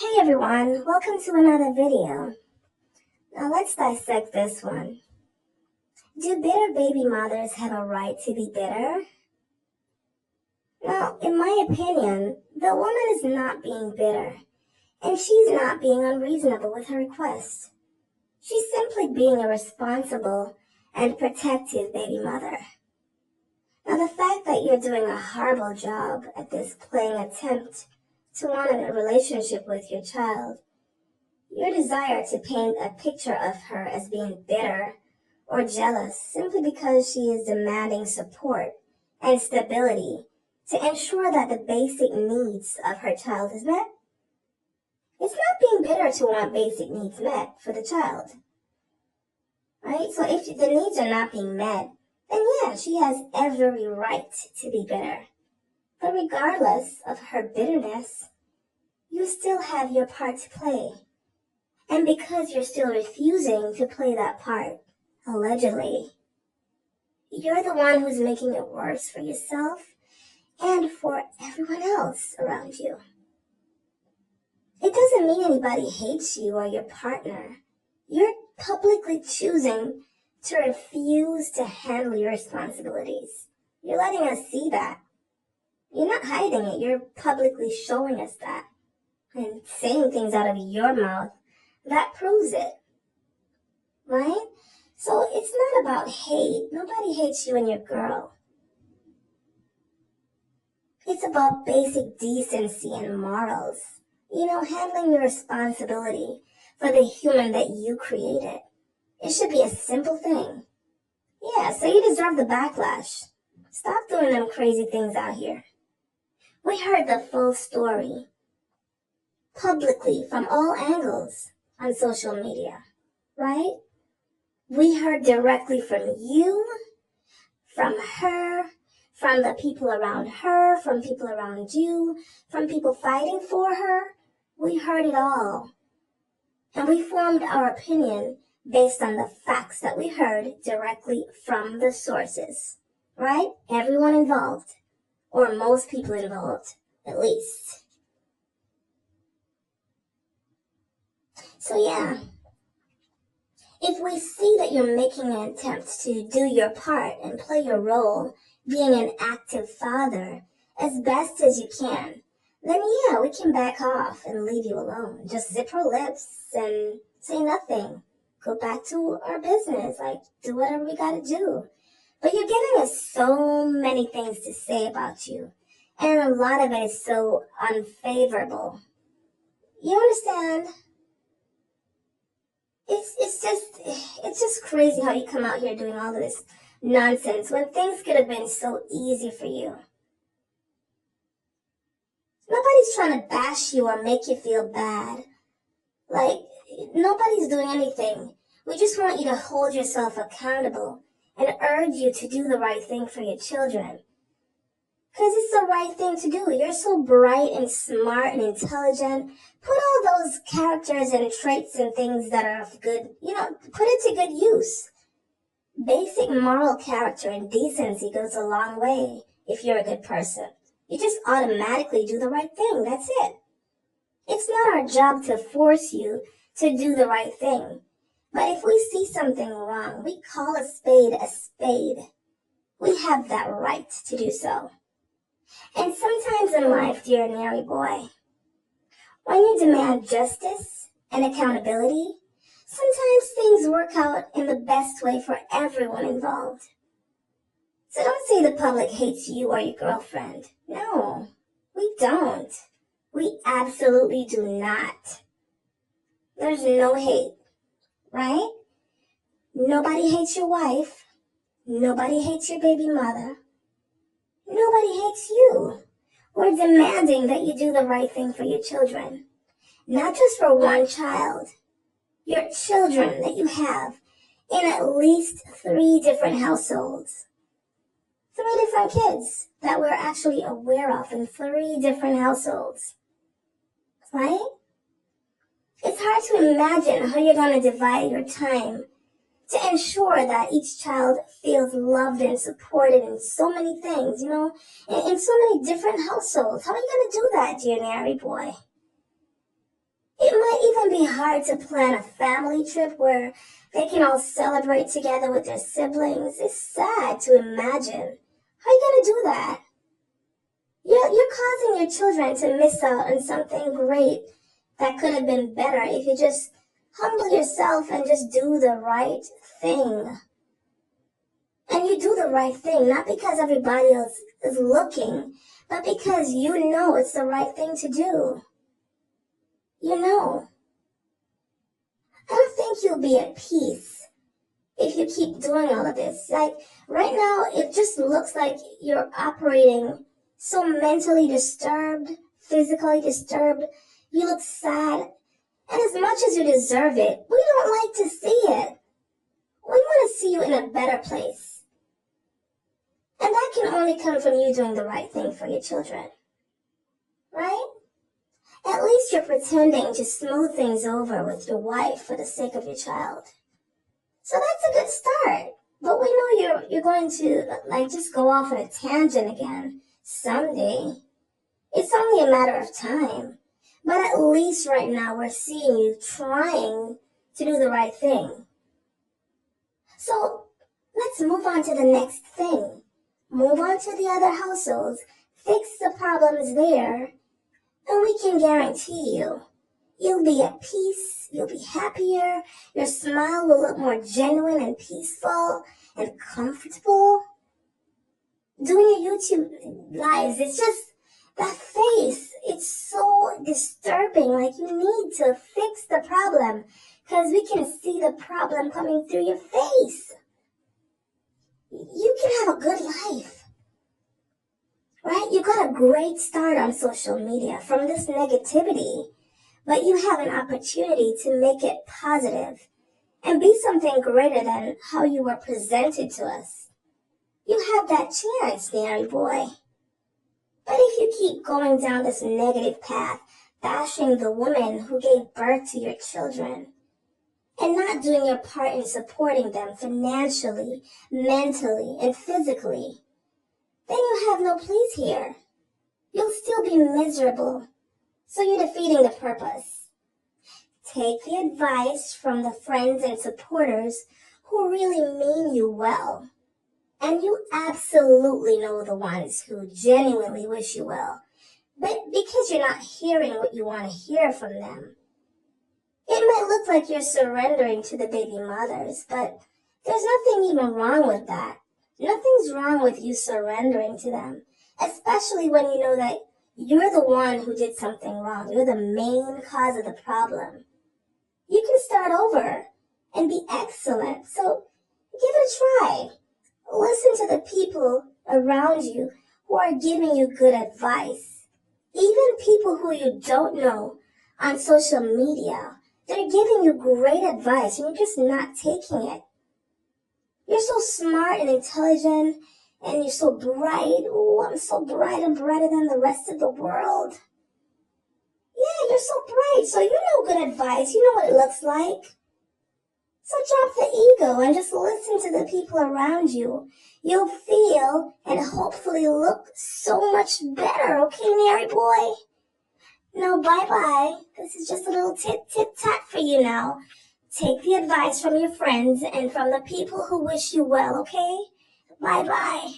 Hey everyone, welcome to another video. Now let's dissect this one. Do bitter baby mothers have a right to be bitter? Now, in my opinion, the woman is not being bitter, and she's not being unreasonable with her request. She's simply being a responsible and protective baby mother. Now, the fact that you're doing a horrible job at this playing attempt to want a relationship with your child, your desire to paint a picture of her as being bitter or jealous simply because she is demanding support and stability to ensure that the basic needs of her child is met. It's not being bitter to want basic needs met for the child, right? So if the needs are not being met, then yeah, she has every right to be bitter. But regardless of her bitterness, you still have your part to play. And because you're still refusing to play that part, allegedly, you're the one who's making it worse for yourself and for everyone else around you. It doesn't mean anybody hates you or your partner. You're publicly choosing to refuse to handle your responsibilities. You're letting us see that. You're not hiding it. You're publicly showing us that and saying things out of your mouth that proves it, right? So it's not about hate. Nobody hates you and your girl. It's about basic decency and morals. Handling your responsibility for the human that you created. It should be a simple thing. Yeah, so you deserve the backlash. Stop doing them crazy things out here. We heard the full story publicly from all angles on social media, right? We heard directly from you, from her, from the people around her, from people around you, from people fighting for her. We heard it all. And we formed our opinion based on the facts that we heard directly from the sources, right? Everyone involved, or most people involved, at least. So yeah, if we see that you're making an attempt to do your part and play your role, being an active father, as best as you can, then yeah, we can back off and leave you alone. Just zip our lips and say nothing. Go back to our business, do whatever we gotta do. But you're giving us so many things to say about you, and a lot of it is so unfavorable. You understand? It's just crazy how you come out here doing all of this nonsense when things could have been so easy for you. Nobody's trying to bash you or make you feel bad. Nobody's doing anything. We just want you to hold yourself accountable and urge you to do the right thing for your children. Because it's the right thing to do. You're so bright and smart and intelligent. Put all those characters and traits and things that are of good, put it to good use. Basic moral character and decency goes a long way if you're a good person. You just automatically do the right thing. That's it. It's not our job to force you to do the right thing. But if we see something wrong, we call a spade a spade. We have that right to do so. And sometimes in life, dear Nary boy, when you demand justice and accountability, sometimes things work out in the best way for everyone involved. So don't say the public hates you or your girlfriend. No, we don't. We absolutely do not. There's no hate, right? Nobody hates your wife. Nobody hates your baby mother. Nobody hates you. We're demanding that you do the right thing for your children. Not just for one child. Your children that you have in at least 3 different households. 3 different kids that we're actually aware of in 3 different households. Right? It's hard to imagine how you're going to divide your time to ensure that each child feels loved and supported in so many things, in so many different households. How are you going to do that, dear Nary boy? might even be hard to plan a family trip where they can all celebrate together with their siblings. It's sad to imagine. How are you going to do that? You're causing your children to miss out on something great that could have been better if you just humble yourself and just do the right thing. And you do the right thing, not because everybody else is looking, but because you know it's the right thing to do. You know. I don't think you'll be at peace if you keep doing all of this. Like, right now, it just looks like you're operating so mentally disturbed, physically disturbed. You look sad. And as much as you deserve it, we don't like to see it. We want to see you in a better place. And that can only come from you doing the right thing for your children. Right? At least you're pretending to smooth things over with your wife for the sake of your child. So that's a good start. But we know you're going to just go off on a tangent again someday. It's only a matter of time. But at least right now we're seeing you trying to do the right thing. So let's move on to the next thing. Move on to the other households. Fix the problems there. And we can guarantee you'll be at peace, you'll be happier, your smile will look more genuine and peaceful and comfortable. Doing your YouTube lives, it's just that face, it's so disturbing. Like, you need to fix the problem because we can see the problem coming through your face. You can have a good life. Right? You got a great start on social media from this negativity, but you have an opportunity to make it positive and be something greater than how you were presented to us. You have that chance, Mary boy. But if you keep going down this negative path, bashing the woman who gave birth to your children, and not doing your part in supporting them financially, mentally, and physically, then you have no place here. You'll still be miserable. So you're defeating the purpose. Take the advice from the friends and supporters who really mean you well. And you absolutely know the ones who genuinely wish you well. But because you're not hearing what you want to hear from them, it might look like you're surrendering to the Babymothers, but there's nothing even wrong with that. Nothing's wrong with you surrendering to them, especially when you know that you're the one who did something wrong. You're the main cause of the problem. You can start over and be excellent. So give it a try. Listen to the people around you who are giving you good advice. Even people who you don't know on social media, they're giving you great advice and you're just not taking it. You're so smart and intelligent, and you're so bright. Oh, I'm so bright and brighter than the rest of the world. Yeah, you're so bright, so you know good advice. You know what it looks like. So drop the ego and just listen to the people around you. You'll feel and hopefully look so much better, okay, Mary boy? No, bye-bye. This is just a little tit-tat for you now. Take the advice from your friends and from the people who wish you well, okay? Bye-bye.